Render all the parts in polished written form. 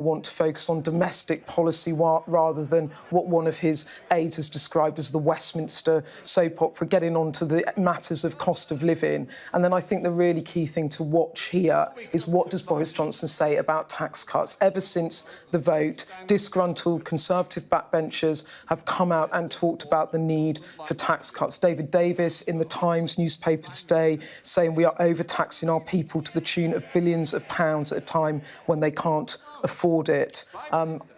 want to focus on domestic policy rather than what one of his aides has described as the Westminster soap opera, getting on to the matters of cost of living. And then I think the really key thing to watch here is what does Boris Johnson say about tax cuts? Ever since the vote, disgruntled Conservative backbenchers have come out and talked about the need for tax cuts. David Davis in the Times newspaper today saying we are overtaxing our people to the tune of billions of pounds at a time when they can't afford it.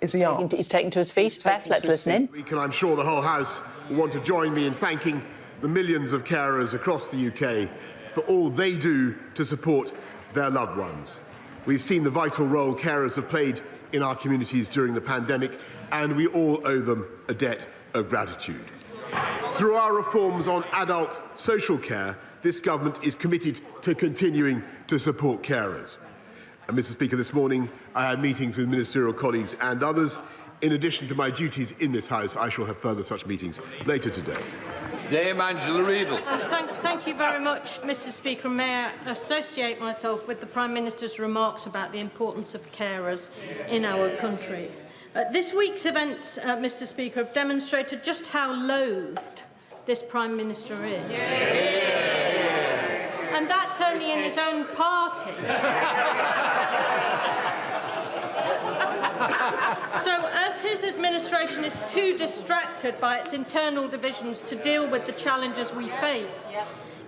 Is he up? He's taken to his feet. Beth, let's listen in. And I'm sure the whole House will want to join me in thanking the millions of carers across the UK for all they do to support their loved ones. We've seen the vital role carers have played in our communities during the pandemic, and we all owe them a debt of gratitude. Through our reforms on adult social care, this government is committed to continuing to support carers. And, Mr. Speaker, this morning I had meetings with ministerial colleagues and others. In addition to my duties in this House, I shall have further such meetings later today. Dame Angela Riedel. Thank you very much, Mr. Speaker. May I associate myself with the Prime Minister's remarks about the importance of carers in our country. This week's events, Mr. Speaker, have demonstrated just how loathed this Prime Minister is. And that's only in his own party. So, as his administration is too distracted by its internal divisions to deal with the challenges we face,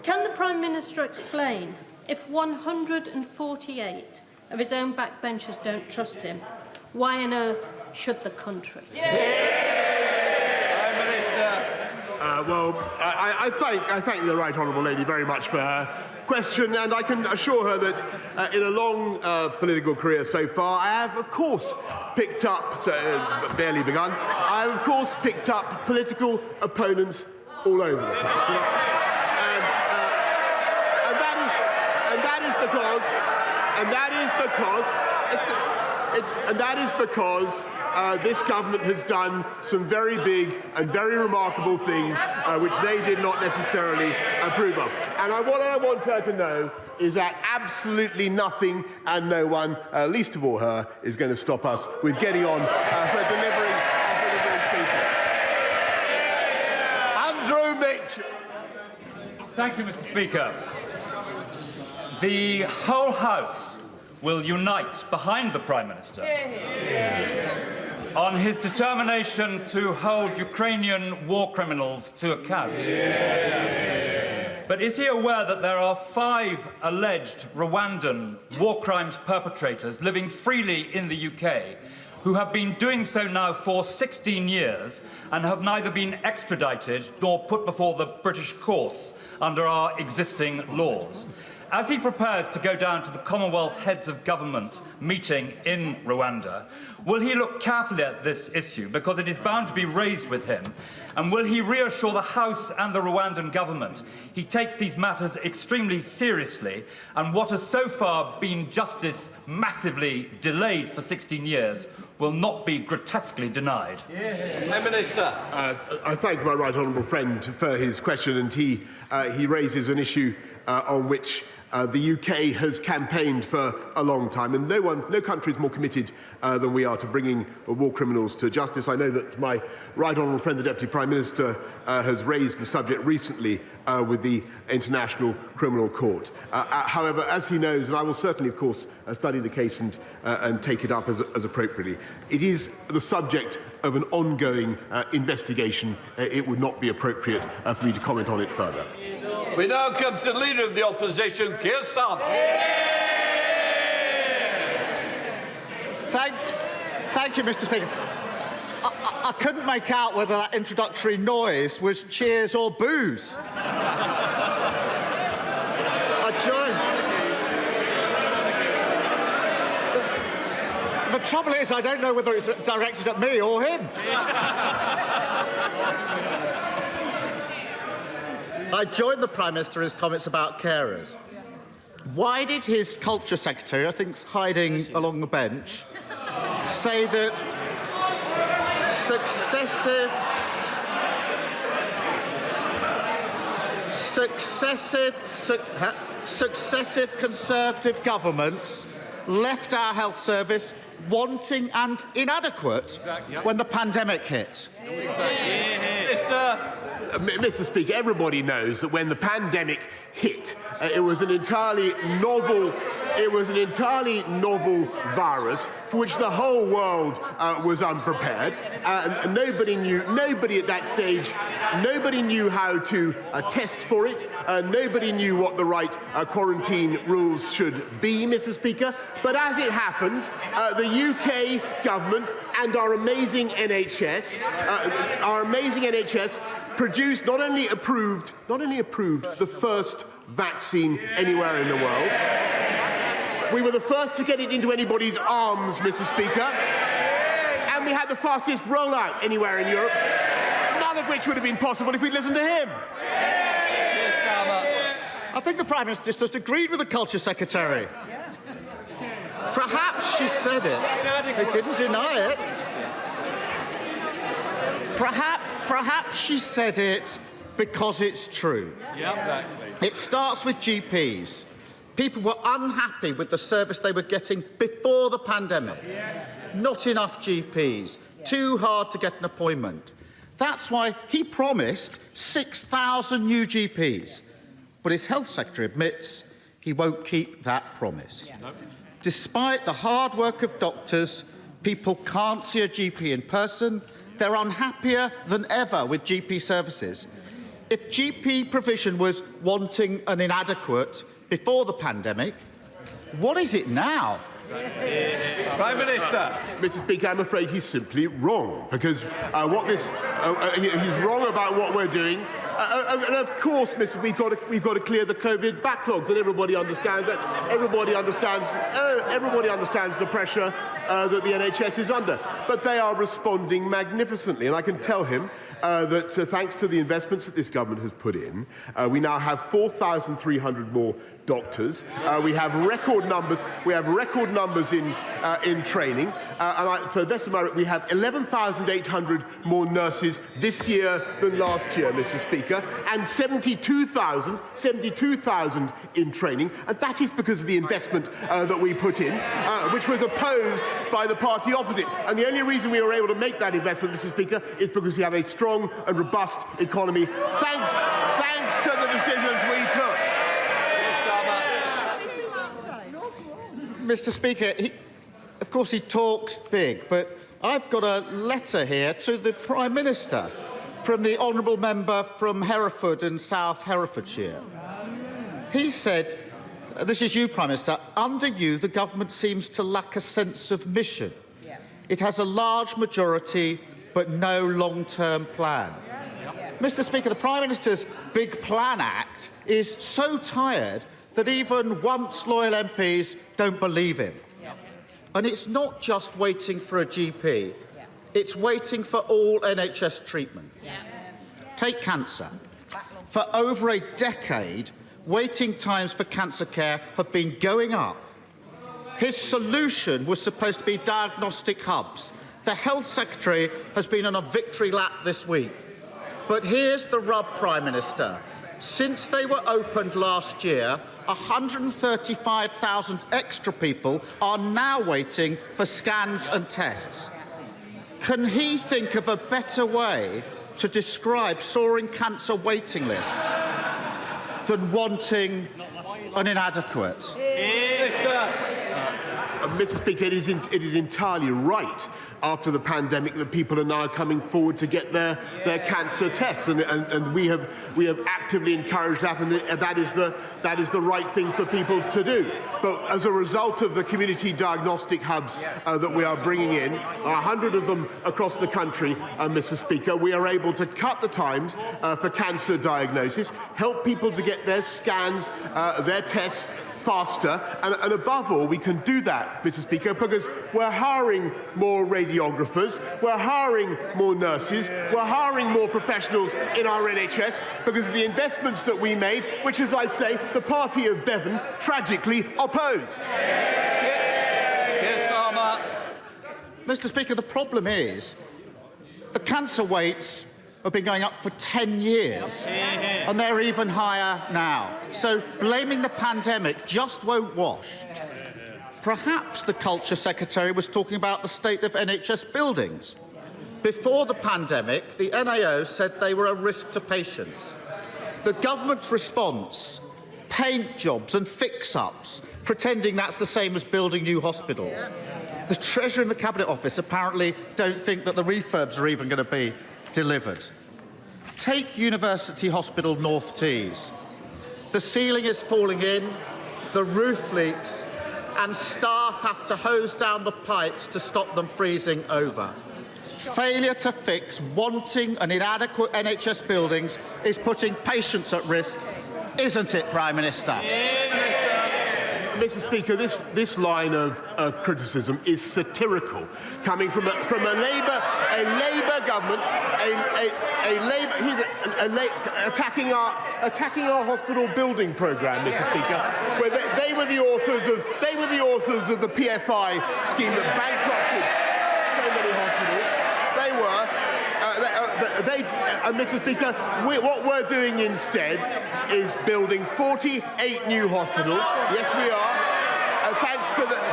can the Prime Minister explain if 148 of his own backbenchers don't trust him, why on earth should the country? Prime Minister. Well, I thank the Right Honourable Lady very much for her question, and I can assure her that in a long political career so far, I have, of course, picked up, barely begun, I have, of course, picked up political opponents all over the place. And that is because this government has done some very big and very remarkable things which they did not necessarily approve of. And what I want her to know is that absolutely nothing and no one, least of all her, is going to stop us with getting on for delivering Andrew Mitchell. Thank you, Mr. Speaker. The whole House will unite behind the Prime Minister on his determination to hold Ukrainian war criminals to account. But is he aware that there are 5 alleged Rwandan war crimes perpetrators living freely in the UK who have been doing so now for 16 years and have neither been extradited nor put before the British courts under our existing laws? As he prepares to go down to the Commonwealth Heads of Government meeting in Rwanda, will he look carefully at this issue, because it is bound to be raised with him, and will he reassure the House and the Rwandan government he takes these matters extremely seriously, and what has so far been justice massively delayed for 16 years will not be grotesquely denied? Prime Minister. I thank my right honourable friend for his question, and he raises an issue on which the UK has campaigned for a long time, and no country is more committed than we are to bringing war criminals to justice. I know that my right honourable friend, the Deputy Prime Minister, has raised the subject recently with the International Criminal Court. However, as he knows, and I will certainly, of course, study the case and take it up as appropriately, it is the subject of an ongoing investigation. It would not be appropriate for me to comment on it further. We now come to the Leader of the Opposition, Keir Starmer. Thank you, Mr. Speaker. I couldn't make out whether that introductory noise was cheers or boos. The trouble is, I don't know whether it's directed at me or him. I joined the Prime Minister in his comments about carers. Why did his Culture Secretary, I think hiding along the bench, say that successive Conservative governments left our health service wanting and inadequate when the pandemic hit. Mr. Speaker, everybody knows that when the pandemic hit, it was an entirely novel virus for which the whole world was unprepared. And nobody at that stage, nobody knew how to test for it. Nobody knew what the right quarantine rules should be, Mr. Speaker. But as it happened, the UK government and our amazing NHS produced, not only approved the first vaccine anywhere in the world. We were the first to get it into anybody's arms, Mr. Speaker. And we had the fastest rollout anywhere in Europe, none of which would have been possible if we'd listened to him. I think the Prime Minister just agreed with the Culture Secretary. Perhaps she said it. They didn't deny it. Perhaps she said it because it's true. Yeah, exactly. It starts with GPs. People were unhappy with the service they were getting before the pandemic. Not enough GPs. Too hard to get an appointment. That's why he promised 6,000 new GPs. But his health secretary admits he won't keep that promise. Despite the hard work of doctors, people can't see a GP in person. They're unhappier than ever with GP services. If GP provision was wanting and inadequate before the pandemic, what is it now? Prime Minister. Mr. Speaker, I'm afraid he's simply wrong, because he's wrong about what we're doing. And of course, we've got to clear the COVID backlogs, and everybody understands that. Everybody understands the pressure that the NHS is under. But they are responding magnificently, and I can tell him that thanks to the investments that this government has put in, we now have 4,300 more doctors. We have record numbers. We have record numbers in training, and to the best of my we have 11,800 more nurses this year than last year, Mr. Speaker, and 72,000 in training, and that is because of the investment that we put in, which was opposed by the party opposite. And the only reason we were able to make that investment, Mr. Speaker, is because we have a strong and robust economy, thanks to the decisions we took. Mr. Speaker, of course he talks big, but I've got a letter here to the Prime Minister from the honourable member from Hereford and South Herefordshire. He said, this is you, Prime Minister, under you the government seems to lack a sense of mission. It has a large majority but no long-term plan. Mr. Speaker, the Prime Minister's Big Plan Act is so tired that even once loyal MPs don't believe him. And it's not just waiting for a GP, it's waiting for all NHS treatment. Take cancer. For over a decade, waiting times for cancer care have been going up. His solution was supposed to be diagnostic hubs. The Health Secretary has been on a victory lap this week. But here's the rub, Prime Minister. Since they were opened last year, 135,000 extra people are now waiting for scans and tests. Can he think of a better way to describe soaring cancer waiting lists than wanting and inadequate? Mr. Speaker, it is entirely right after the pandemic that people are now coming forward to get their cancer tests, and we have actively encouraged that, and that is the right thing for people to do. But as a result of the community diagnostic hubs that we are bringing in, 100 of them across the country, Mr. Speaker, we are able to cut the times for cancer diagnosis, help people to get their scans, their tests faster, and above all, we can do that, Mr. Speaker, because we're hiring more radiographers, we're hiring more nurses, we're hiring more professionals in our NHS because of the investments that we made, which, as I say, the party of Bevan tragically opposed. Mr. Speaker, the problem is the cancer waits have been going up for 10 years, and they're even higher now. So blaming the pandemic just won't wash. perhaps the Culture Secretary was talking about the state of NHS buildings. Before the pandemic, the NAO said they were a risk to patients. The government's response, paint jobs and fix-ups, pretending that's the same as building new hospitals. The Treasurer and the Cabinet Office apparently don't think that the refurbs are even going to be delivered. Take University Hospital North Tees. The ceiling is falling in, the roof leaks, and staff have to hose down the pipes to stop them freezing over. Failure to fix wanting and inadequate NHS buildings is putting patients at risk, isn't it, Prime Minister? Mr. Speaker, this line of criticism is satirical, coming from a Labour government, attacking our hospital building programme, Mr. Speaker, where they were the authors of the PFI scheme that bankrupted so many hospitals. Mr. Speaker, what we're doing instead is building 48 new hospitals. Yes, we are.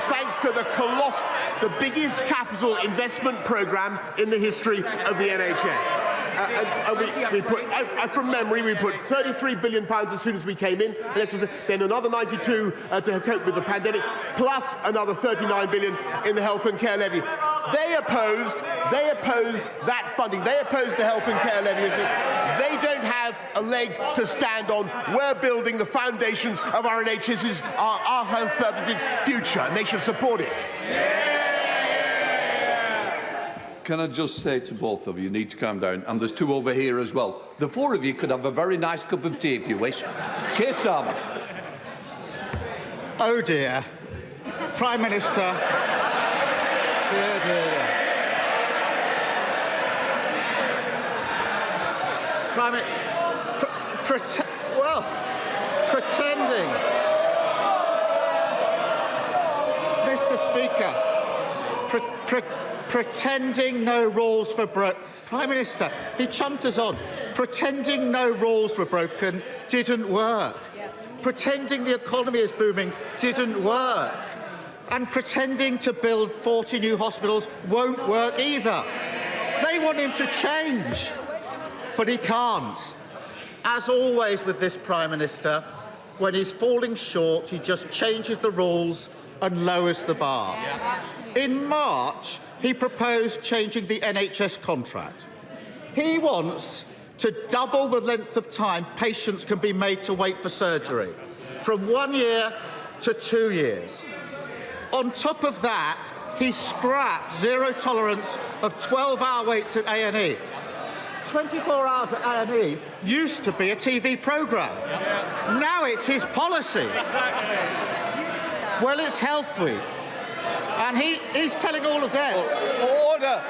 Thanks to the biggest capital investment programme in the history of the NHS. From memory, we put £33 billion as soon as we came in, then another 92 to cope with the pandemic, plus another 39 billion in the health and care levy. They opposed that funding. They opposed the health and care levy. They don't have a leg to stand on. We're building the foundations of our NHS's, our health services' future, and they should support it. Can I just say to both of you, you need to calm down, and there's two over here as well. The four of you could have a very nice cup of tea if you wish. Keir Starmer. Oh dear. Prime Minister. Dear, dear, dear. Pretending. Mr. Speaker, pretending no rules for Prime Minister, he chunters on. Pretending no rules were broken didn't work. Pretending the economy is booming didn't work. And pretending to build 40 new hospitals won't work either. They want him to change, but he can't. As always with this Prime Minister, when he's falling short, he just changes the rules and lowers the bar. In March, he proposed changing the NHS contract. He wants to double the length of time patients can be made to wait for surgery, from 1 year to 2 years. On top of that, he scrapped zero tolerance of 12-hour waits at A&E. 24 hours at A&E used to be a TV programme. Now it's his policy. Well, it's Health Week. And he's telling all of them. Order!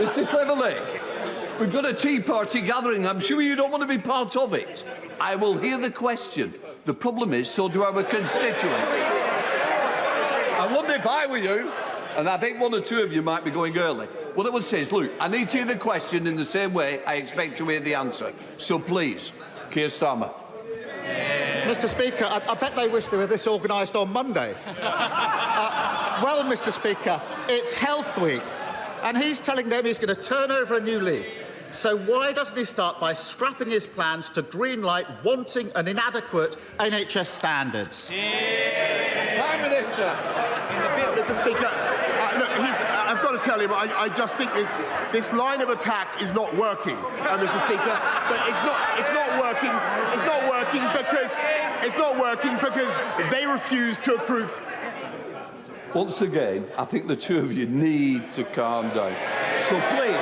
Mr. Cleverlake, we've got a tea party gathering. I'm sure you don't want to be part of it. I will hear the question. The problem is, so do our constituents. I wonder if I were you, and I think one or two of you might be going early. What I would say is, look, I need to hear the question in the same way I expect to hear the answer. So please, Keir Starmer. Mr. Speaker, I bet they wish they were this organised on Monday. Well, Mr. Speaker, it's Health Week, and he's telling them he's going to turn over a new leaf. So why doesn't he start by scrapping his plans to greenlight wanting and inadequate NHS standards? Prime Minister. Mr. Speaker, look, I've got to tell him, I just think this line of attack is not working, Mr. Speaker. But it's not working. It's not working because they refuse to approve. Once again, I think the two of you need to calm down. So please,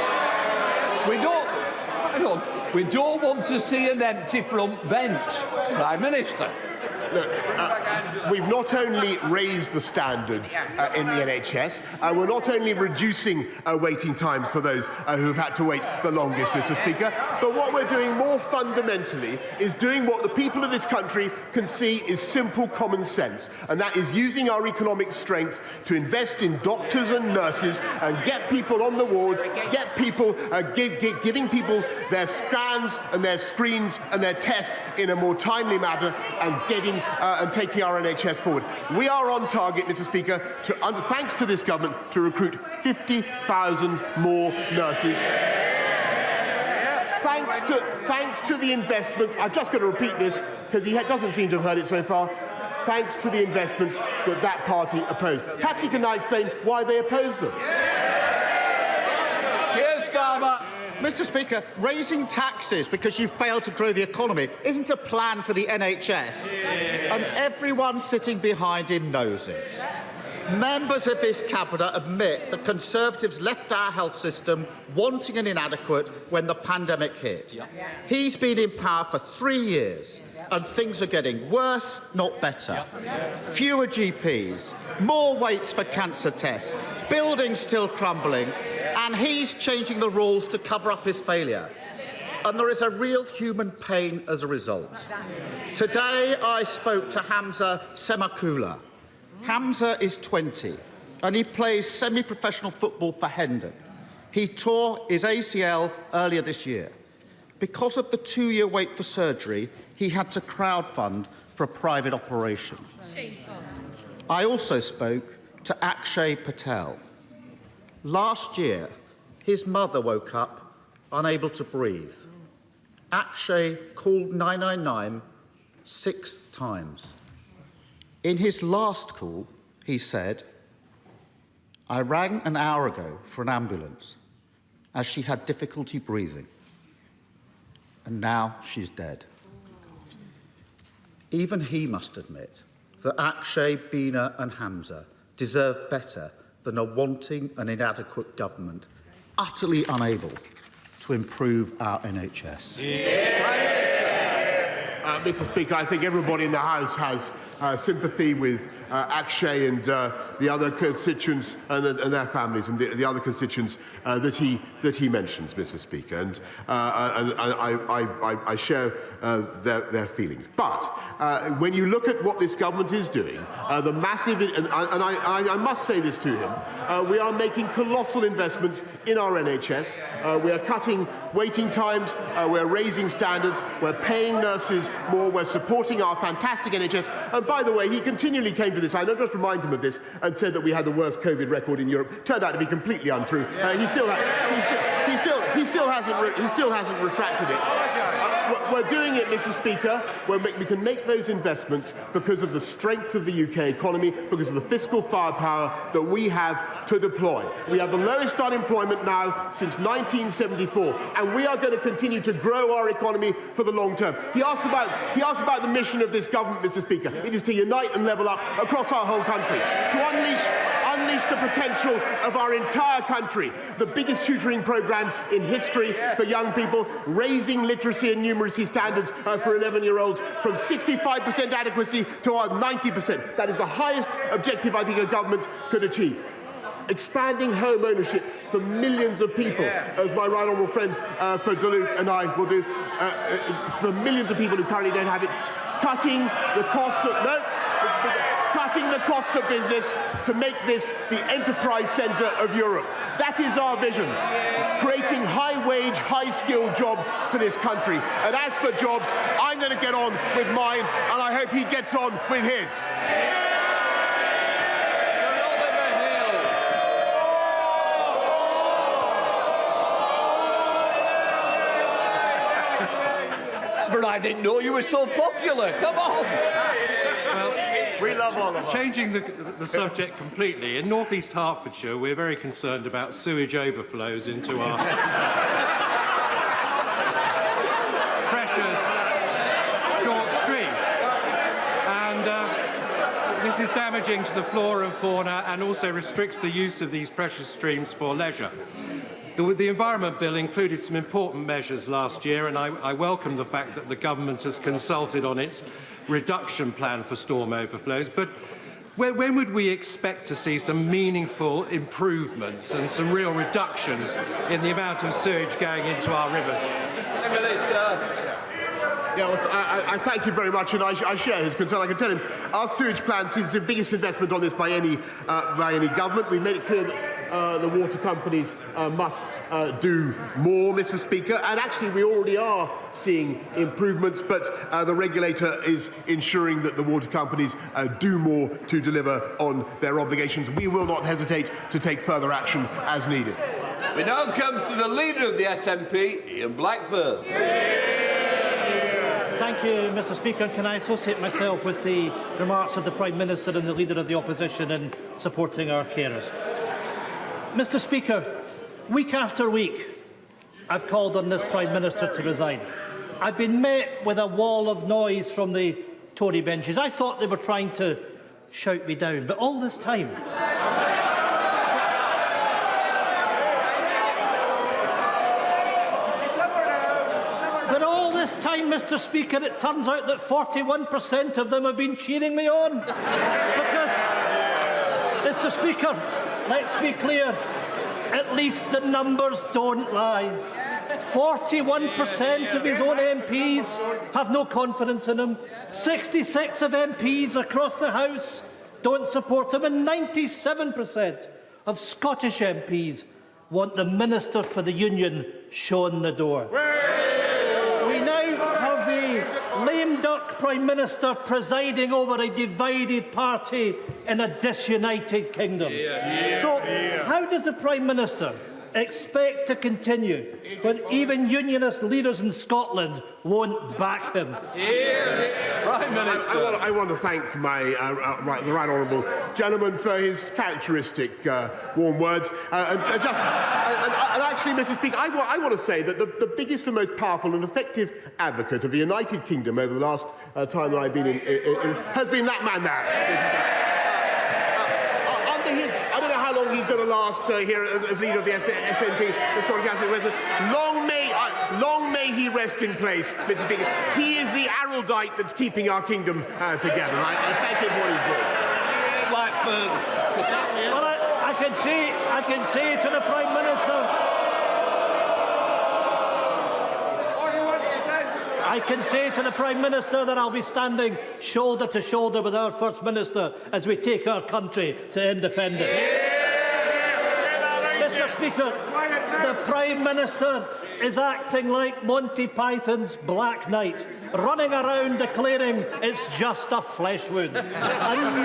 we don't want to see an empty front bench, Prime Minister. We've not only raised the standards in the NHS, we're not only reducing waiting times for those who've had to wait the longest, Mr. Speaker, but what we're doing more fundamentally is doing what the people of this country can see is simple common sense, and that is using our economic strength to invest in doctors and nurses and get people on the wards, get people giving people their scans and their screens and their tests in a more timely manner and taking our NHS forward. We are on target, Mr. Speaker, thanks to this government, to recruit 50,000 more nurses. Thanks to the investments, I've just got to repeat this because he doesn't seem to have heard it so far, thanks to the investments that party opposed. Perhaps he can now explain why they opposed them. Mr. Speaker, raising taxes because you failed to grow the economy isn't a plan for the NHS, and everyone sitting behind him knows it. Members of his cabinet admit that Conservatives left our health system wanting and inadequate when the pandemic hit. He's been in power for 3 years, and things are getting worse, not better. Fewer GPs, more waits for cancer tests, buildings still crumbling, and he's changing the rules to cover up his failure. And there is a real human pain as a result. Today I spoke to Hamza Semakula. Hamza is 20 and he plays semi-professional football for Hendon. He tore his ACL earlier this year. Because of the 2-year wait for surgery, he had to crowdfund for a private operation. I also spoke to Akshay Patel. Last year, his mother woke up unable to breathe. Akshay called 999 6 times. In his last call, he said, "I rang an hour ago for an ambulance as she had difficulty breathing, and now she's dead." Even he must admit that Akshay, Bina and Hamza deserve better than a wanting and inadequate government utterly unable to improve our NHS. Mr. Speaker, I think everybody in the House has sympathy with Akshay and the other constituents and their families and the other constituents that he mentions, Mr. Speaker, and I share their feelings. But when you look at what this government is doing, the massive, and I must say this to him, we are making colossal investments in our NHS. We are cutting waiting times, we're raising standards, we're paying nurses more, we're supporting our fantastic NHS. And by the way, he continually came to this, I just remind him of this, and said that we had the worst COVID record in Europe. Turned out to be completely untrue. He still hasn't retracted it. We're doing it, Mr. Speaker. We can make those investments because of the strength of the UK economy, because of the fiscal firepower that we have to deploy. We have the lowest unemployment now since 1974, and we are going to continue to grow our economy for the long term. He asked about the mission of this government, Mr. Speaker. It is to unite and level up across our whole country, to unleash the potential of our entire country. The biggest tutoring programme in history for young people, raising literacy and numeracy standards for 11-year-olds from 65% adequacy to our 90%. That is the highest objective I think a government could achieve. Expanding home ownership for millions of people, as my right honourable friend for Duluth and I will do, for millions of people who currently don't have it. Cutting the costs of business to make this the enterprise centre of Europe. That is our vision. Creating high-wage, high-skilled jobs for this country. And as for jobs, I'm going to get on with mine, and I hope he gets on with his. But I didn't know you were so popular. Come on. We love all of us. Changing the subject completely, in North East Hertfordshire, we're very concerned about sewage overflows into our precious chalk streams. And this is damaging to the flora and fauna and also restricts the use of these precious streams for leisure. The Environment Bill included some important measures last year, and I welcome the fact that the government has consulted on its reduction plan for storm overflows, but when would we expect to see some meaningful improvements and some real reductions in the amount of sewage going into our rivers? Minister. Yeah, well, I thank you very much, and I share his concern. I can tell him our sewage plans is the biggest investment on this by any government. We made it clear that the water companies must do more, Mr. Speaker, and actually we already are seeing improvements, but the regulator is ensuring that the water companies do more to deliver on their obligations. We will not hesitate to take further action as needed. We now come to the leader of the SNP, Ian Blackford. Thank you, Mr. Speaker. Can I associate myself with the remarks of the Prime Minister and the Leader of the Opposition in supporting our carers? Mr. Speaker, week after week, I've called on this Prime Minister to resign. I've been met with a wall of noise from the Tory benches. I thought they were trying to shout me down, but all this time... Mr. Speaker, it turns out that 41% of them have been cheering me on. Because, Mr. Speaker, let's be clear, at least the numbers don't lie. 41% of his own MPs have no confidence in him. 66 of MPs across the House don't support him, and 97% of Scottish MPs want the Minister for the Union shown the door. Lame duck Prime Minister presiding over a divided party in a disunited kingdom. So, how does the Prime Minister expect to continue when even unionist leaders in Scotland won't back him? Prime Minister. I want to thank the right honourable gentleman for his characteristic warm words. And actually, Mr. Speaker, I want to say that the biggest and most powerful and effective advocate of the United Kingdom over the last time that I've been in has been that man there. I don't know how long he's going to last here as leader of the SNP, the Scottish National Congress. Long may he rest in place, Mr. Speaker. He is the erudite that's keeping our kingdom together. I thank him for what he's doing. Blackford. Well, I can say to the Prime Minister. I can say to the Prime Minister that I'll be standing shoulder to shoulder with our First Minister as we take our country to independence. Mr. Speaker, the Prime Minister is acting like Monty Python's Black Knight, running around declaring it's just a flesh wound. And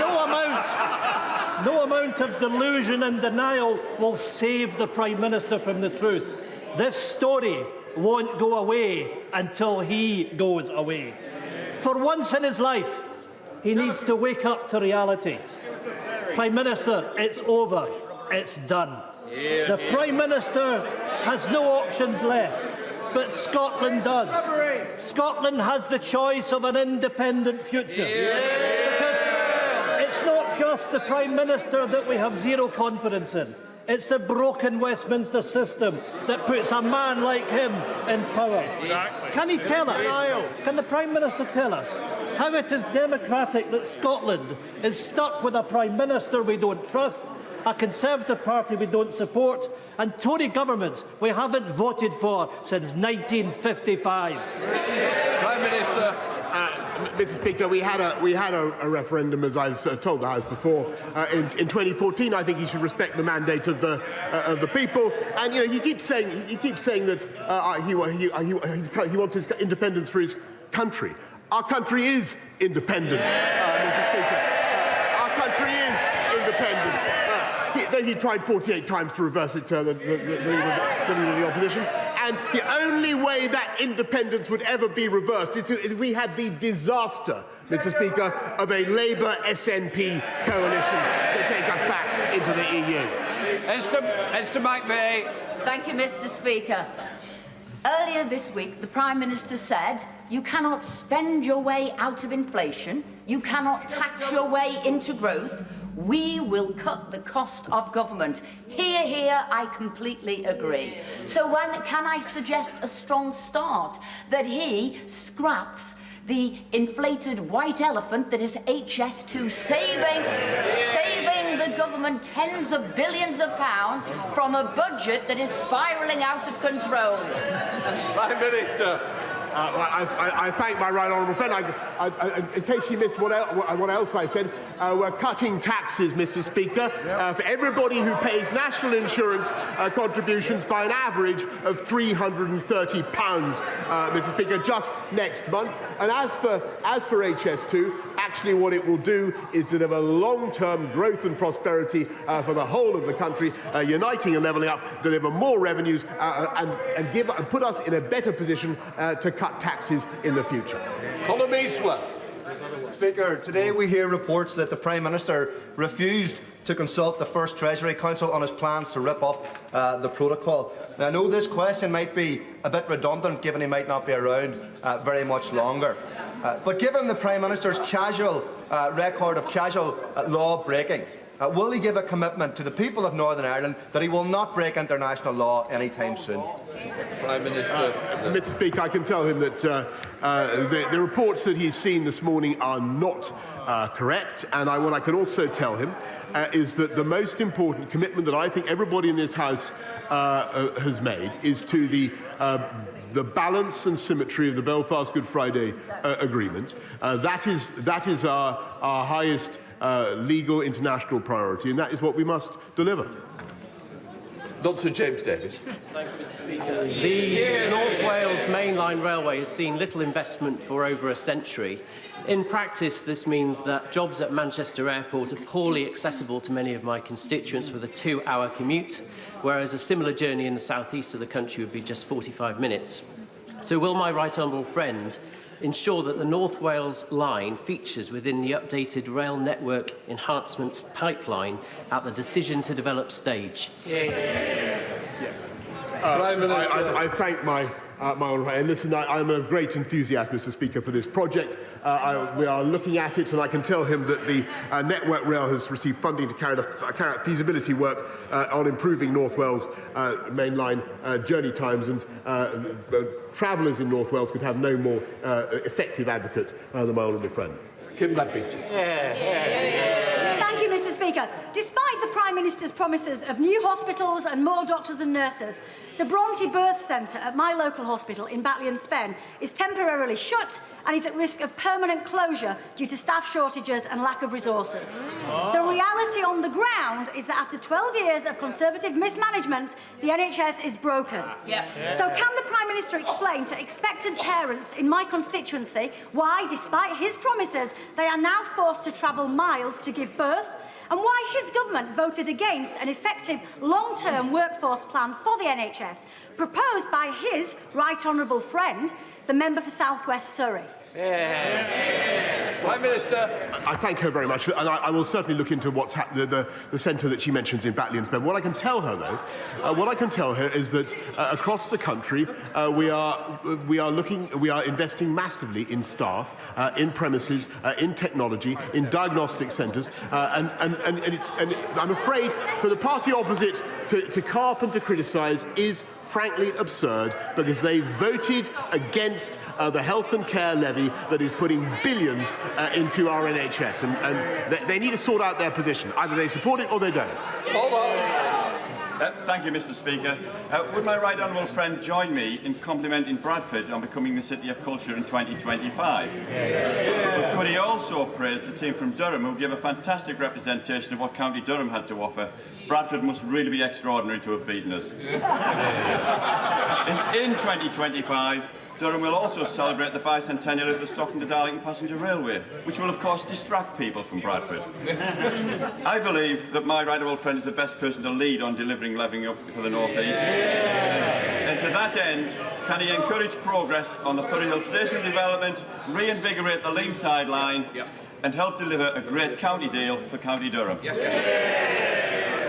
no amount of delusion and denial will save the Prime Minister from the truth. This story won't go away until he goes away. For once in his life, he needs to wake up to reality. Prime Minister, it's over. It's done. The Prime Minister has no options left, but Scotland does. Scotland has the choice of an independent future. Because it's not just the Prime Minister that we have zero confidence in. It's the broken Westminster system that puts a man like him in power. Exactly. Can he tell us, can the Prime Minister tell us how it is democratic that Scotland is stuck with a Prime Minister we don't trust, a Conservative Party we don't support, and Tory governments we haven't voted for since 1955? Prime Minister. Mr. Speaker, we had a referendum, as I've told the House before, in 2014. I think he should respect the mandate of the people. And he keeps saying that he wants his independence for his country. Our country is independent, Mr. Speaker. Our country is independent. He tried 48 times to reverse it, the leader of the opposition. And the only way that independence would ever be reversed is if we had the disaster, Mr. Speaker, of a Labour SNP coalition to take us back into the EU. Esther McVeigh. Thank you, Mr. Speaker. Earlier this week, the Prime Minister said, you cannot spend your way out of inflation, you cannot tax your way into growth, we will cut the cost of government. Here, I completely agree. So can I suggest a strong start that he scraps the inflated white elephant that is HS2, saving the government tens of billions of pounds from a budget that is spiralling out of control. Prime Minister. I thank my right honourable friend. In case you missed what else I said, we're cutting taxes, Mr. Speaker, for everybody who pays national insurance contributions by an average of £330, Mr. Speaker, just next month. And as for HS2, actually what it will do is deliver long-term growth and prosperity for the whole of the country, uniting and levelling up, deliver more revenues, and put us in a better position to cut taxes in the future. Speaker, today we hear reports that the Prime Minister refused to consult the First Treasury Council on his plans to rip up the protocol. Now, I know this question might be a bit redundant, given he might not be around very much longer. But given the Prime Minister's casual record of casual law breaking, will he give a commitment to the people of Northern Ireland that he will not break international law anytime soon? Prime Minister. Mr. Speaker, I can tell him that the reports that he's seen this morning are not correct. And what I can also tell him is that the most important commitment that I think everybody in this House has made is to the balance and symmetry of the Belfast Good Friday Agreement. That is our highest legal international priority, and that is what we must deliver. Dr. James Davis. Thank you, Mr. Speaker. The North Wales Mainline Railway has seen little investment for over a century. In practice, this means that jobs at Manchester Airport are poorly accessible to many of my constituents with a 2-hour commute, whereas a similar journey in the southeast of the country would be just 45 minutes. So will my right honourable friend ensure that the North Wales line features within the updated rail network enhancements pipeline at the decision to develop stage? Yes. I thank my honourable friend. Listen, I'm a great enthusiast, Mr. Speaker, for this project. We are looking at it, and I can tell him that the Network Rail has received funding to carry out feasibility work on improving North Wales mainline journey times, and travellers in North Wales could have no more effective advocate than my honourable friend. Kim Ledbeach. Thank you, Mr. Speaker. Despite the Prime Minister's promises of new hospitals and more doctors and nurses, the Bronte Birth Centre at my local hospital in Batley and Spen is temporarily shut and is at risk of permanent closure due to staff shortages and lack of resources. The reality on the ground is that after 12 years of Conservative mismanagement, the NHS is broken. So can the Prime Minister explain to expectant parents in my constituency why, despite his promises, they are now forced to travel miles to give birth, and why his government voted against an effective long-term workforce plan for the NHS, proposed by his right honourable friend, the member for South West Surrey? Prime Minister. I thank her very much, and I will certainly look into what's the centre that she mentions in Batley and Spen. What I can tell her, though, is that across the country we are investing massively in staff, in premises, in technology, in diagnostic centres, and I'm afraid for the party opposite to carp and to criticise is frankly absurd, because they voted against the health and care levy that is putting billions into our NHS, and they need to sort out their position. Either they support it or they don't. Hold on. Thank you, Mr. Speaker. Would my right honourable friend join me in complimenting Bradford on becoming the City of Culture in 2025? Could he also praise the team from Durham, who gave a fantastic representation of what County Durham had to offer? Bradford must really be extraordinary to have beaten us. In 2025, Durham will also celebrate the bicentennial of the Stockton to Darlington Passenger Railway, which will of course distract people from Bradford. I believe that my right honourable friend is the best person to lead on delivering levelling up for the North East. And to that end, can he encourage progress on the Furry Hill Station development, reinvigorate the Leamside line, and help deliver a great county deal for County Durham?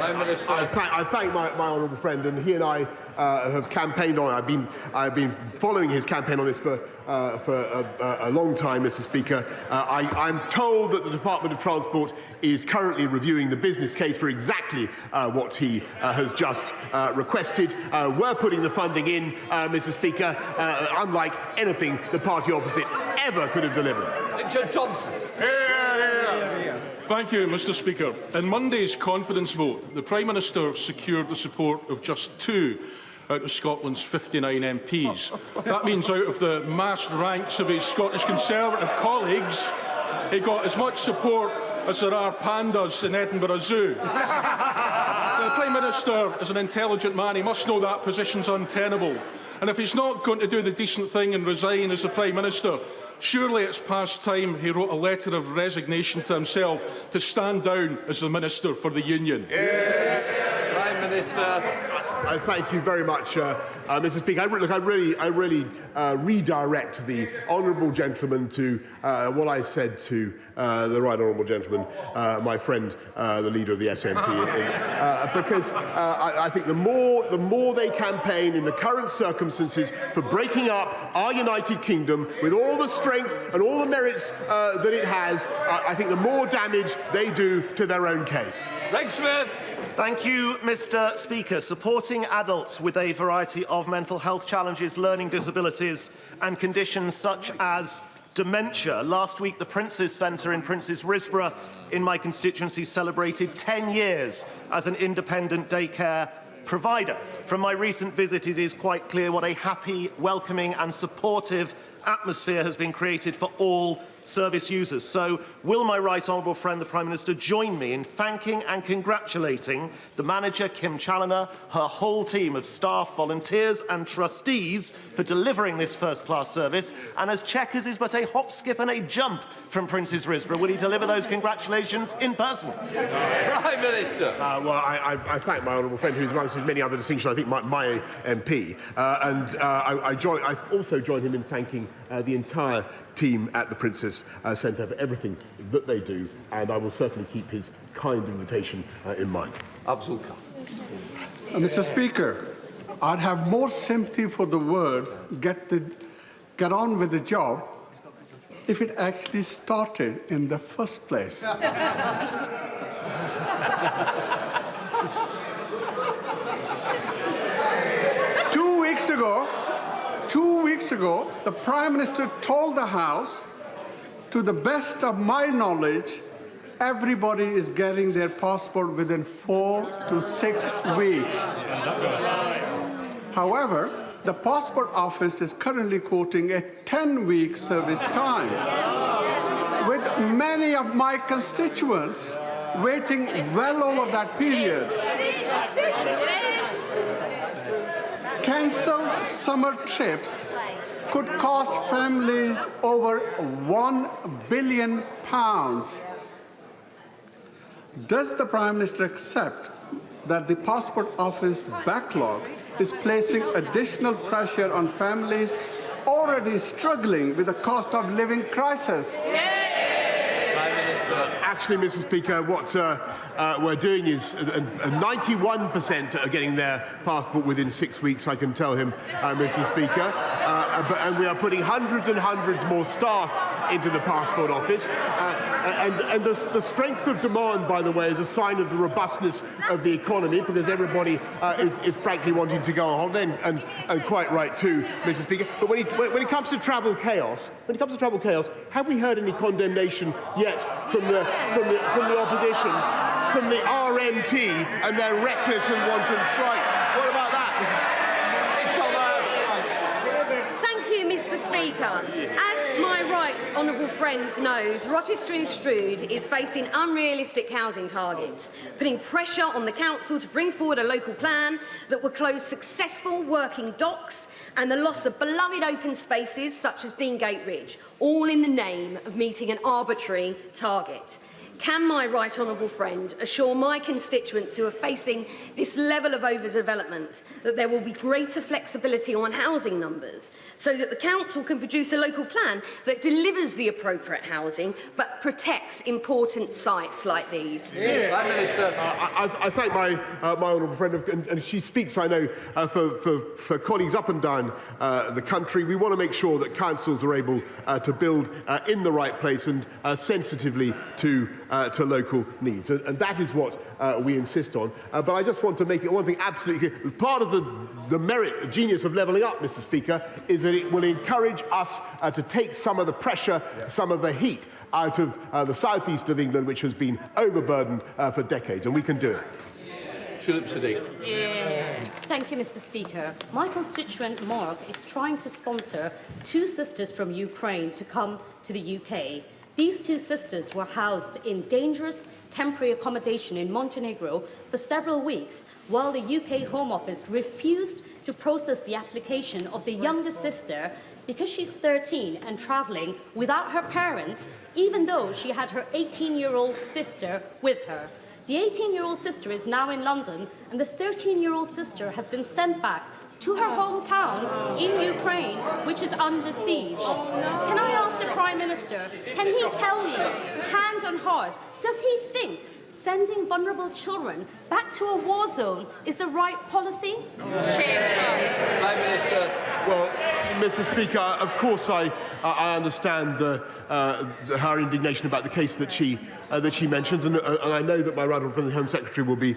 I thank my honourable friend, and he and I have campaigned on it. I've been following his campaign on this for a long time, Mr. Speaker. I'm told that the Department of Transport is currently reviewing the business case for exactly what he has just requested. We're putting the funding in, Mr. Speaker, unlike anything the party opposite ever could have delivered. Richard Thompson. Thank you, Mr Speaker. In Monday's confidence vote, the Prime Minister secured the support of just 2 out of Scotland's 59 MPs. That means out of the massed ranks of his Scottish Conservative colleagues, he got as much support as there are pandas in Edinburgh Zoo. The Prime Minister is an intelligent man. He must know that position's untenable. And if he's not going to do the decent thing and resign as the Prime Minister, surely it's past time he wrote a letter of resignation to himself to stand down as the Minister for the Union. Prime Minister. Thank you very much, Mr Speaker. I really redirect the honourable gentleman to what I said to the right honourable gentleman, my friend, the leader of the SNP, because I think the more they campaign in the current circumstances for breaking up our United Kingdom with all the strength and all the merits that it has, I think the more damage they do to their own case. Greg Smith. Thank you, Mr Speaker. Supporting adults with a variety of mental health challenges, learning disabilities and conditions such as dementia. Last week, the Prince's Centre in Prince's Risborough in my constituency celebrated 10 years as an independent daycare provider. From my recent visit, it is quite clear what a happy, welcoming and supportive atmosphere has been created for all service users. So will my right honourable friend, the Prime Minister, join me in thanking and congratulating the manager, Kim Challoner, her whole team of staff, volunteers and trustees for delivering this first-class service? And as Chequers is but a hop, skip and a jump from Prince's Risborough, will he deliver those congratulations in person? Prime Minister. Well, I thank my honourable friend, who's amongst his many other distinctions, I think my MP. I also join him in thanking the entire team at the Prince's Centre for everything that they do, and I will certainly keep his kind invitation in mind. Absolutely. Mr Speaker, I'd have more sympathy for the words get on with the job if it actually started in the first place. 2 weeks ago, the Prime Minister told the House, to the best of my knowledge, everybody is getting their passport within 4 to 6 weeks. However, the Passport Office is currently quoting a 10-week service time, with many of my constituents waiting well over that period. Cancelled summer trips could cost families over £1 billion. Does the Prime Minister accept that the Passport Office backlog is placing additional pressure on families already struggling with the cost of living crisis? Actually, Mr Speaker, what we're doing is 91% are getting their passport within 6 weeks, I can tell him, Mr Speaker. And we are putting hundreds and hundreds more staff into the Passport Office. And the strength of demand, by the way, is a sign of the robustness of the economy, because everybody is frankly wanting to go on holiday, and quite right too, Mr Speaker. But when it comes to travel chaos, have we heard any condemnation yet from the opposition, from the RMT and their reckless and wanton strike? What about that, Thank you, Mr Speaker. As my right honourable friend knows, Rochester Strood is facing unrealistic housing targets, putting pressure on the council to bring forward a local plan that will close successful working docks and the loss of beloved open spaces such as Deangate Ridge, all in the name of meeting an arbitrary target. Can my right honourable friend assure my constituents who are facing this level of overdevelopment that there will be greater flexibility on housing numbers so that the council can produce a local plan that delivers the appropriate housing but protects important sites like these? Prime Minister. I thank my honourable friend, and she speaks, I know, for colleagues up and down the country. We want to make sure that councils are able to build in the right place and sensitively to to local needs. And that is what we insist on. But I just want to make it one thing absolutely clear. Part of the merit, the genius of levelling up, Mr. Speaker, is that it will encourage us to take some of the pressure, some of the heat out of the southeast of England, which has been overburdened for decades, and we can do it. Thank you, Mr. Speaker. My constituent Mark is trying to sponsor 2 sisters from Ukraine to come to the UK. These 2 sisters were housed in dangerous temporary accommodation in Montenegro for several weeks, while the UK Home Office refused to process the application of the younger sister because she's 13 and travelling without her parents, even though she had her 18-year-old sister with her. The 18-year-old sister is now in London, and the 13-year-old sister has been sent back to her hometown in Ukraine, which is under siege. Can I ask the Prime Minister, can he tell me, hand on heart, does he think sending vulnerable children back to a war zone is the right policy? Prime Minister. Well, Mr. Speaker, of course I understand her indignation about the case that she mentions, and I know that my right honourable friend, the Home Secretary, will be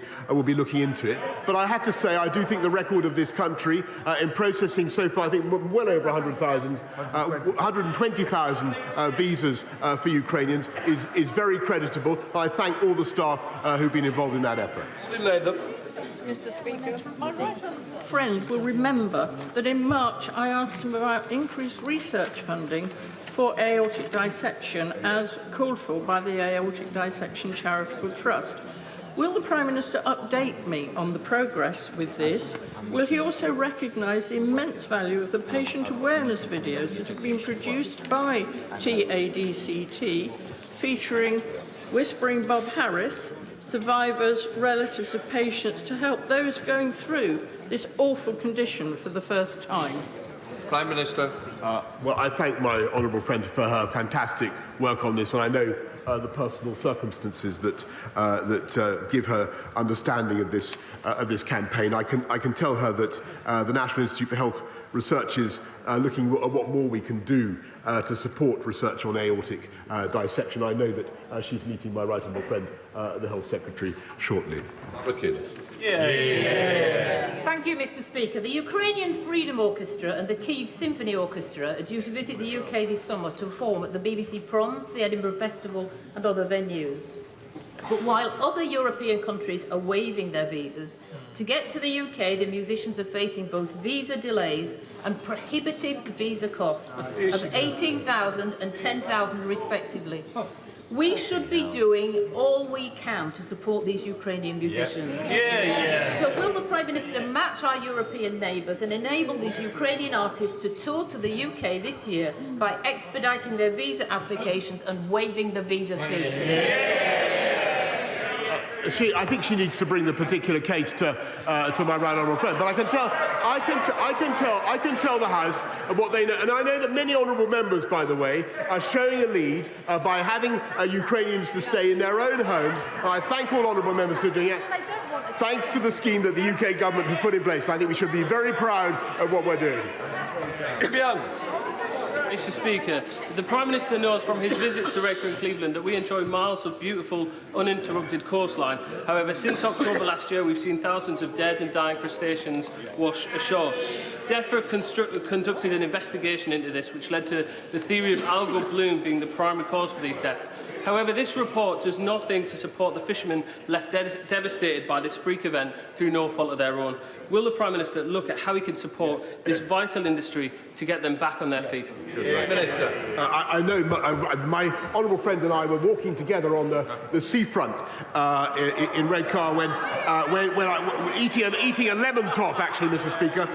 looking into it. But I have to say, I do think the record of this country in processing so far, I think well over 120,000 visas for Ukrainians is very creditable. I thank all the staff who've been involved in that effort. Mr. Speaker, my right friend will remember that in March I asked him about increased research funding for aortic dissection as called for by the Aortic Dissection Charitable Trust. Will the Prime Minister update me on the progress with this? Will he also recognise the immense value of the patient awareness videos that have been produced by TADCT featuring Whispering Bob Harris, survivors, relatives of patients, to help those going through this awful condition for the first time? Prime Minister. Well, I thank my honourable friend for her fantastic work on this, and I know the personal circumstances that give her understanding of this campaign. I can tell her that the National Institute for Health Research is looking at what more we can do to support research on aortic dissection. I know that she's meeting my right honourable friend, the Health Secretary, shortly. Thank you, Mr. Speaker. The Ukrainian Freedom Orchestra and the Kyiv Symphony Orchestra are due to visit the UK this summer to perform at the BBC Proms, the Edinburgh Festival and other venues. But while other European countries are waiving their visas, to get to the UK, the musicians are facing both visa delays and prohibitive visa costs of £18,000 and £10,000 respectively. We should be doing all we can to support these Ukrainian musicians. So will the Prime Minister match our European neighbours and enable these Ukrainian artists to tour to the UK this year by expediting their visa applications and waiving the visa fees? I think she needs to bring the particular case to my right honourable friend. But I can tell the House what they know, and I know that many honourable members, by the way, are showing a lead by having Ukrainians to stay in their own homes. And I thank all honourable members for doing it. Thanks to the scheme that the UK government has put in place, I think we should be very proud of what we're doing. Mr. Speaker, the Prime Minister knows from his visits to Redcar and Cleveland that we enjoy miles of beautiful, uninterrupted coastline. However, since October last year, we've seen thousands of dead and dying crustaceans wash ashore. DEFRA conducted an investigation into this, which led to the theory of algal bloom being the primary cause for these deaths. However, this report does nothing to support the fishermen left devastated by this freak event through no fault of their own. Will the Prime Minister look at how he can support this vital industry to get them back on their feet? Minister. I know my honourable friend and I were walking together on the seafront in Redcar when eating a lemon top, actually, Mr. Speaker,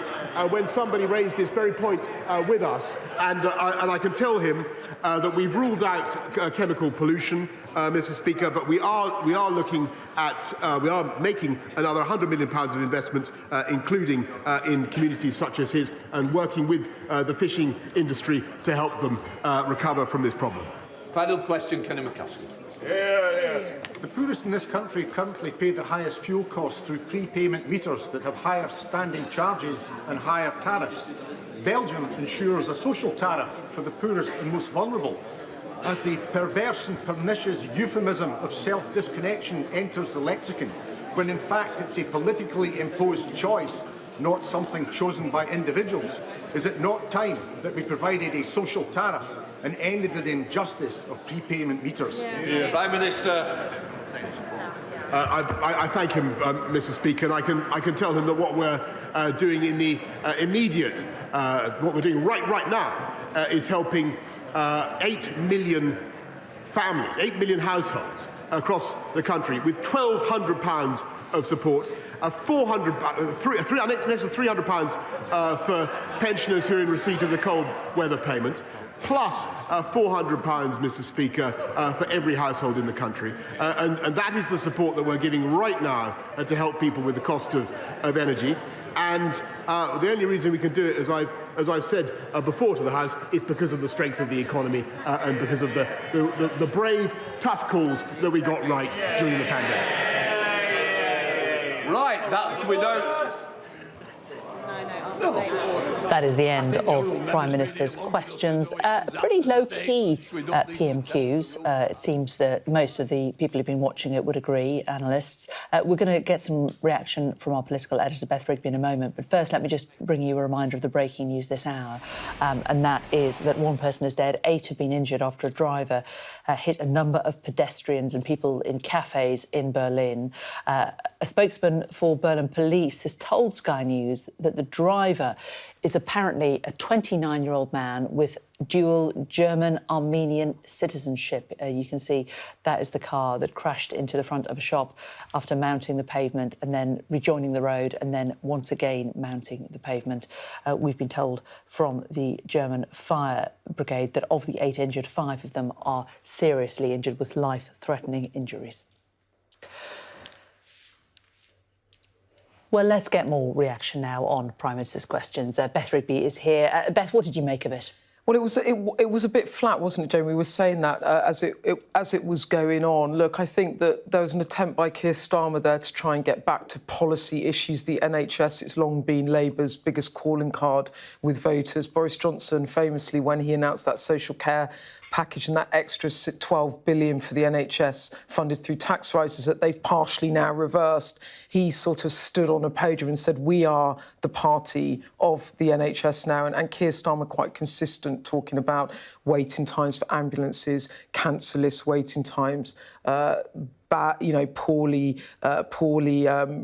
when somebody raised this very point with us, and I can tell him that we've ruled out chemical pollution, Mr. Speaker, but we are looking at we are making another £100 million of investment, including in communities such as his, and working with the fishing industry to help them recover from this problem. Final question, Kenny McCaskill. The poorest in this country currently pay the highest fuel costs through prepayment meters that have higher standing charges and higher tariffs. Belgium ensures a social tariff for the poorest and most vulnerable. as the perverse and pernicious euphemism of self-disconnection enters the lexicon, when in fact it's a politically imposed choice, not something chosen by individuals? Is it not time that we provided a social tariff and ended the injustice of prepayment meters? Prime Minister. I thank him, Mr. Speaker, and I can tell him that what we're doing in the immediate, what we're doing right now, is helping 8 million families, 8 million households across the country with £1,200 of support, an extra £300 for pensioners who are in receipt of the cold weather payment, plus £400, Mr. Speaker, for every household in the country. And that is the support that we're giving right now to help people with the cost of energy. And the only reason we can do it, as I've said before to the House, is because of the strength of the economy and because of the brave, tough calls that we got right during the pandemic. Right, that we don't. That is the end of Prime Minister's questions. Pretty low-key PMQs. It seems that most of the people who've been watching it would agree, analysts. We're going to get some reaction from our political editor, Beth Rigby, in a moment. But first, let me just bring you a reminder of the breaking news this hour. And that is that one person is dead, 8 have been injured after a driver hit a number of pedestrians and people in cafes in Berlin. A spokesman for Berlin police has told Sky News that the driver is apparently a 29-year-old man with dual German-Armenian citizenship. You can see that is the car that crashed into the front of a shop after mounting the pavement and then rejoining the road and then once again mounting the pavement. We've been told from the German fire brigade that of the 8 injured, 5 of them are seriously injured with life-threatening injuries. Well, let's get more reaction now on Prime Minister's questions. Beth Rigby is here. Beth, what did you make of it? Well, it was a bit flat, wasn't it, Jamie? We were saying that as it was going on. Look, I think that there was an attempt by Keir Starmer there to try and get back to policy issues. The NHS, it's long been Labour's biggest calling card with voters. Boris Johnson, famously, when he announced that social care package and that extra 12 billion for the NHS funded through tax rises that they've partially now reversed, he sort of stood on a podium and said, we are the party of the NHS now. And Keir Starmer quite consistent talking about waiting times for ambulances, cancer list waiting times, poorly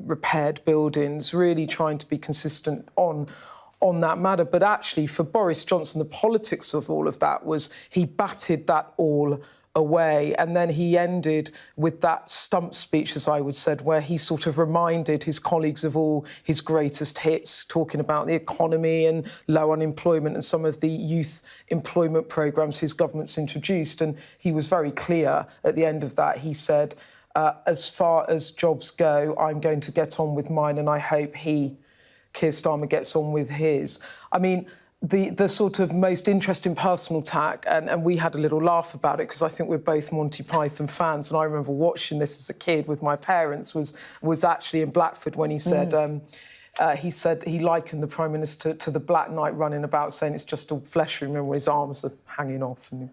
repaired buildings, really trying to be consistent on that matter. But actually, for Boris Johnson, the politics of all of that was he batted that all away. And then he ended with that stump speech, as I would said, where he sort of reminded his colleagues of all his greatest hits, talking about the economy and low unemployment and some of the youth employment programmes his government's introduced. And he was very clear at the end of that. He said, as far as jobs go, I'm going to get on with mine, and I hope Keir Starmer gets on with his. I mean, the sort of most interesting personal tack, and we had a little laugh about it because I think we're both Monty Python fans, and I remember watching this as a kid with my parents, was actually in Blackford when he said... he said he likened the Prime Minister to the Black Knight running about saying it's just all flesh, remember, when his arms are hanging off. And,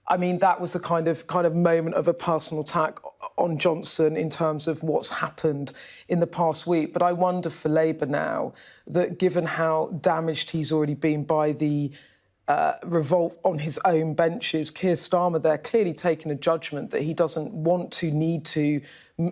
I mean, that was a kind of moment of a personal attack on Johnson in terms of what's happened in the past week. But I wonder for Labour now that given how damaged he's already been by the revolt on his own benches, Keir Starmer there clearly taking a judgment that he doesn't need to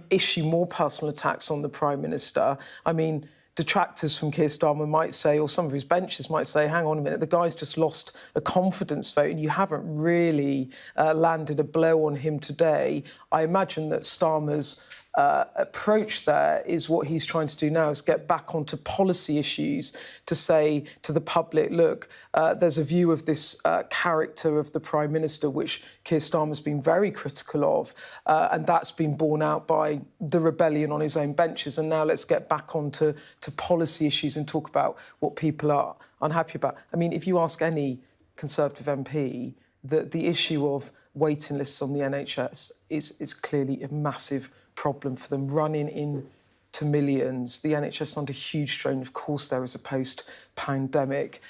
issue more personal attacks on the Prime Minister. I mean, detractors from Keir Starmer might say, or some of his benches might say, hang on a minute, the guy's just lost a confidence vote and you haven't really landed a blow on him today. I imagine that Starmer's approach there is what he's trying to do now, is get back onto policy issues to say to the public, look, there's a view of this character of the Prime Minister, which Keir Starmer's been very critical of, and that's been borne out by the rebellion on his own benches. And now let's get back onto policy issues and talk about what people are unhappy about. I mean, if you ask any Conservative MP, the issue of waiting lists on the NHS is clearly a massive problem for them, running into millions. The NHS is under huge strain. Of course, there is a post-pandemic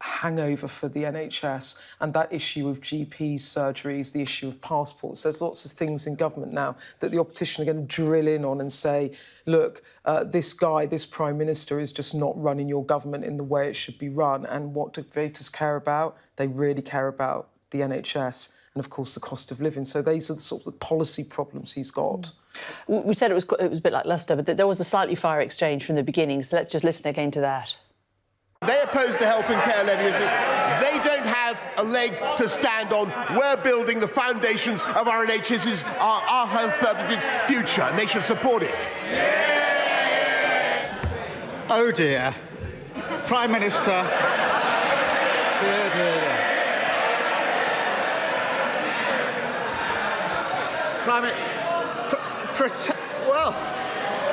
hangover for the NHS, and that issue of GP surgeries, the issue of passports. There's lots of things in government now that the opposition are going to drill in on and say, look, this guy, this Prime Minister is just not running your government in the way it should be run. And what do voters care about? They really care about the NHS and, of course, the cost of living. So these are the sort of the policy problems he's got. We said it was a bit like Leicester, but there was a slightly fire exchange from the beginning, so let's just listen again to that. They oppose the health and care levy. They don't have a leg to stand on. We're building the foundations of our NHS's, our health services' future, and they should support it. Oh dear. Prime Minister. Dear, dear, dear.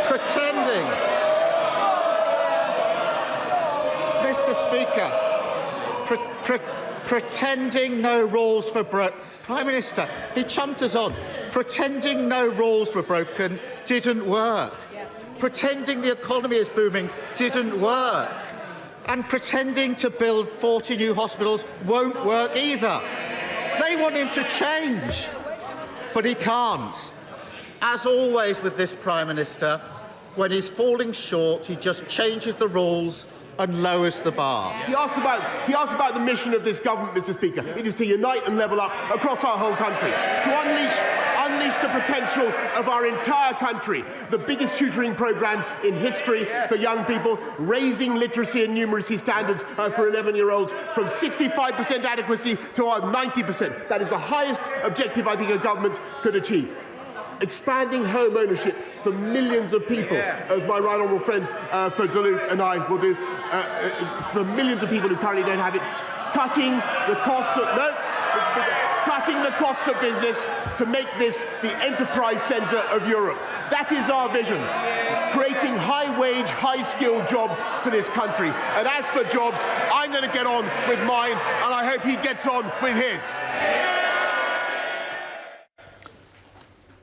Pretending. Mr. Speaker, pretending no rules were broken. Prime Minister, he chunters on. Pretending no rules were broken didn't work. Pretending the economy is booming didn't work. And pretending to build 40 new hospitals won't work either. They want him to change, but he can't. As always with this Prime Minister, when he's falling short, he just changes the rules and lowers the bar. He asked about the mission of this government, Mr. Speaker. It is to unite and level up across our whole country, to unleash the potential of our entire country. The biggest tutoring programme in history for young people, raising literacy and numeracy standards for 11-year-olds from 65% adequacy to our 90%. That is the highest objective I think a government could achieve. Expanding home ownership for millions of people, as my right honourable friend for Duluth and I will do, for millions of people who currently don't have it. Cutting the costs of business to make this the enterprise centre of Europe. That is our vision. Creating high-wage, high-skilled jobs for this country. And as for jobs, I'm going to get on with mine, and I hope he gets on with his.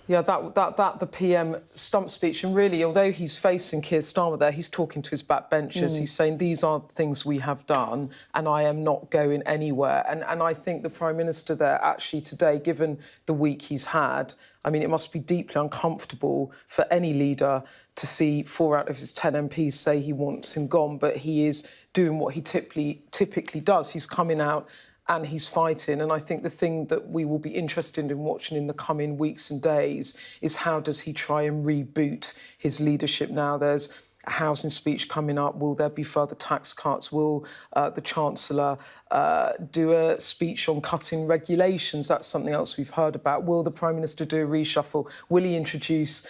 Yeah, the PM stump speech, and really, although he's facing Keir Starmer there, he's talking to his backbenchers. He's saying, these are things we have done, and I am not going anywhere. And I think the Prime Minister there, actually, today, given the week he's had, I mean, it must be deeply uncomfortable for any leader to see 4 out of his 10 MPs say he wants him gone, but he is doing what he typically does. He's coming out and he's fighting. And I think the thing that we will be interested in watching in the coming weeks and days is how does he try and reboot his leadership now? There's a housing speech coming up. Will there be further tax cuts? Will the Chancellor do a speech on cutting regulations? That's something else we've heard about. Will the Prime Minister do a reshuffle? Will he introduce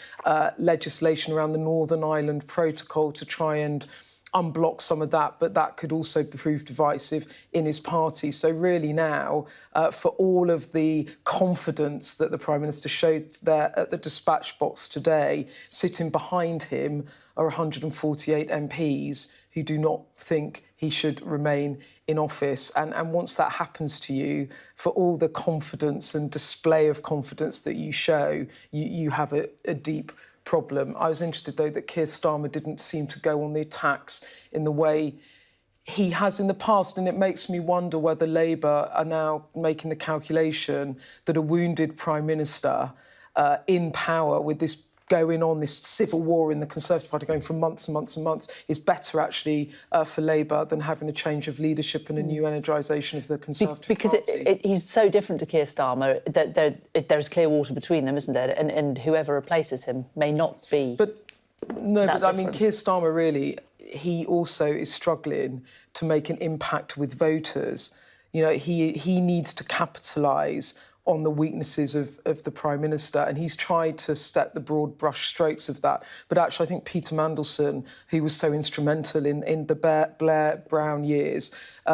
legislation around the Northern Ireland Protocol to try and unblock some of that, but that could also prove divisive in his party. So really now, for all of the confidence that the Prime Minister showed there at the dispatch box today, sitting behind him are 148 MPs who do not think he should remain in office. And once that happens to you, for all the confidence and display of confidence that you show, you have a deep problem. I was interested, though, that Keir Starmer didn't seem to go on the attacks in the way he has in the past, and it makes me wonder whether Labour are now making the calculation that a wounded Prime Minister in power with this going on, this civil war in the Conservative Party going for months and months and months, is better actually for Labour than having a change of leadership and a new energisation of the Conservative Party. Because he's so different to Keir Starmer that there's clear water between them, isn't there? And whoever replaces him may not be. I mean, Keir Starmer really, he also is struggling to make an impact with voters. You know, he needs to capitalise on the weaknesses of the Prime Minister, and he's tried to set the broad brush strokes of that. But actually, I think Peter Mandelson, who was so instrumental in the Blair Brown years,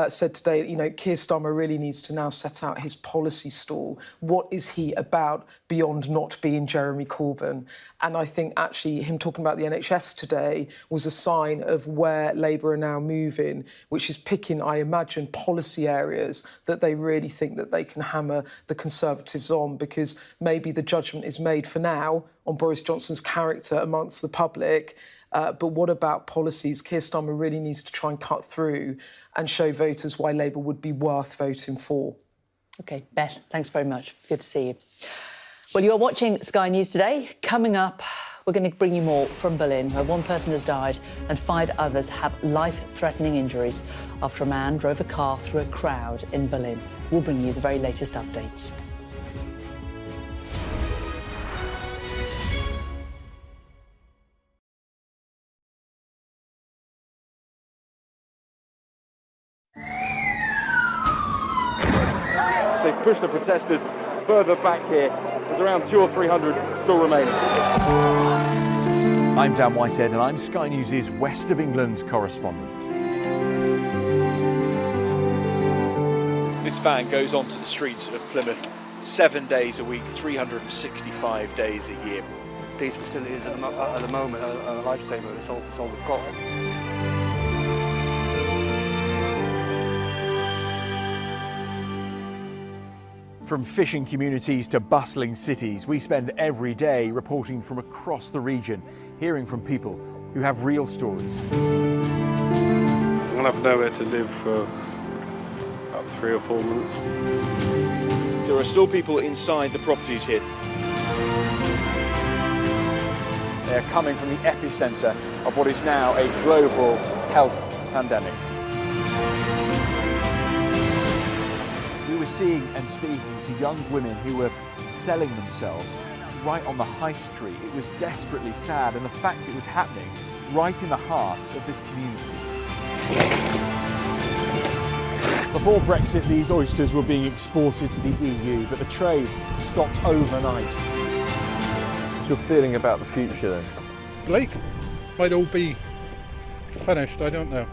said today, you know, Keir Starmer really needs to now set out his policy stall. What is he about beyond not being Jeremy Corbyn? And I think actually him talking about the NHS today was a sign of where Labour are now moving, which is picking, I imagine, policy areas that they really think that they can hammer the Conservatives on, because maybe the judgment is made for now on Boris Johnson's character amongst the public, but what about policies? Keir Starmer really needs to try and cut through and show voters why Labour would be worth voting for. OK, Beth, thanks very much. Good to see you. Well, you are watching Sky News Today. Coming up, we're going to bring you more from Berlin, where one person has died and 5 others have life-threatening injuries after a man drove a car through a crowd in Berlin. We'll bring you the very latest updates. They've pushed the protesters further back here. There's around 200 or 300 still remaining. I'm Dan Whitehead and I'm Sky News' West of England correspondent. This van goes onto the streets of Plymouth 7 days a week, 365 days a year. These facilities at the moment are a lifesaver. It's all we've got. From fishing communities to bustling cities, we spend every day reporting from across the region, hearing from people who have real stories. I'll have nowhere to live for about 3 or 4 months. There are still people inside the properties here. They're coming from the epicentre of what is now a global health pandemic. We were seeing and speaking to young women who were selling themselves right on the high street. It was desperately sad, and the fact it was happening right in the heart of this community. Before Brexit, these oysters were being exported to the EU, but the trade stopped overnight. What's your feeling about the future then? Bleak. Might all be finished, I don't know.